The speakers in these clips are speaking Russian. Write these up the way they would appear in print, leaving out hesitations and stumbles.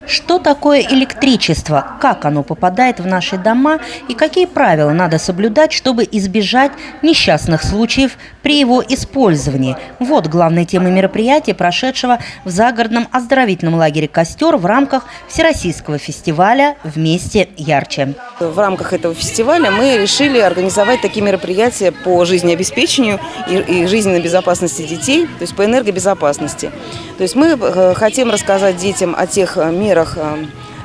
Что такое электричество, как оно попадает в наши дома и какие правила надо соблюдать, чтобы избежать несчастных случаев при его использовании? Вот главные темы мероприятия, прошедшего в загородном оздоровительном лагере «Костер» в рамках Всероссийского фестиваля «Вместе ярче». В рамках этого фестиваля мы решили организовать такие мероприятия по жизнеобеспечению и жизненной безопасности детей, то есть по энергобезопасности. То есть мы хотим рассказать детям о тех мерах,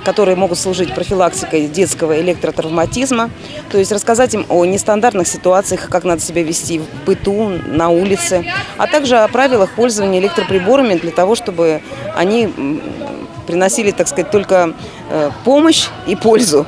которые могут служить профилактикой детского электротравматизма, то есть рассказать им о нестандартных ситуациях, как надо себя вести в быту, на улице, а также о правилах пользования электроприборами для того, чтобы они приносили, так сказать, только помощь и пользу.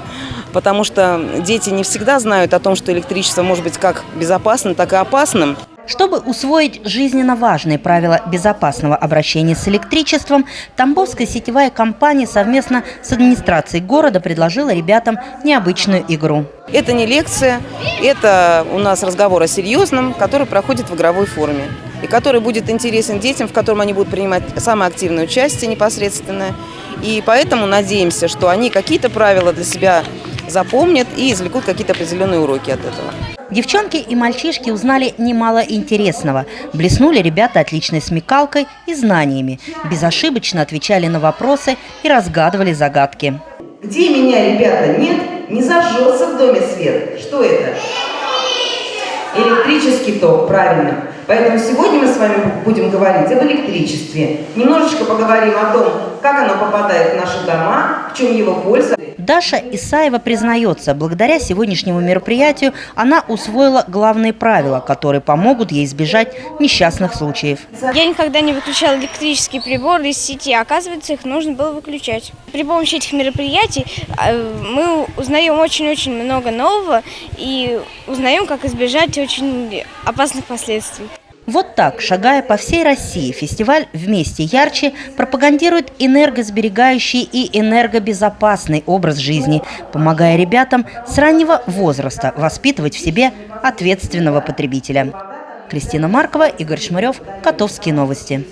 Потому что дети не всегда знают о том, что электричество может быть как безопасным, так и опасным. Чтобы усвоить жизненно важные правила безопасного обращения с электричеством, Тамбовская сетевая компания совместно с администрацией города предложила ребятам необычную игру. Это не лекция, это у нас разговор о серьезном, который проходит в игровой форме. И который будет интересен детям, в котором они будут принимать самое активное участие непосредственное. И поэтому надеемся, что они какие-то правила для себя запомнят и извлекут какие-то определенные уроки от этого. Девчонки и мальчишки узнали немало интересного. Блеснули ребята отличной смекалкой и знаниями. Безошибочно отвечали на вопросы и разгадывали загадки. Где меня, ребята, нет, не зажжется в доме свет. Что это? Электрический ток, правильно. Поэтому сегодня мы с вами будем говорить об электричестве. Немножечко поговорим о том, как оно попадает в наши дома, в чем его польза. Даша Исаева признается, благодаря сегодняшнему мероприятию она усвоила главные правила, которые помогут ей избежать несчастных случаев. Я никогда не выключала электрические приборы из сети, а оказывается, их нужно было выключать. При помощи этих мероприятий мы узнаем очень-очень много нового и узнаем, как избежать очень опасных последствий. Вот так, шагая по всей России, фестиваль «Вместе ярче» пропагандирует энергосберегающий и энергобезопасный образ жизни, помогая ребятам с раннего возраста воспитывать в себе ответственного потребителя. Кристина Маркова, Игорь Шмырев, Котовские новости.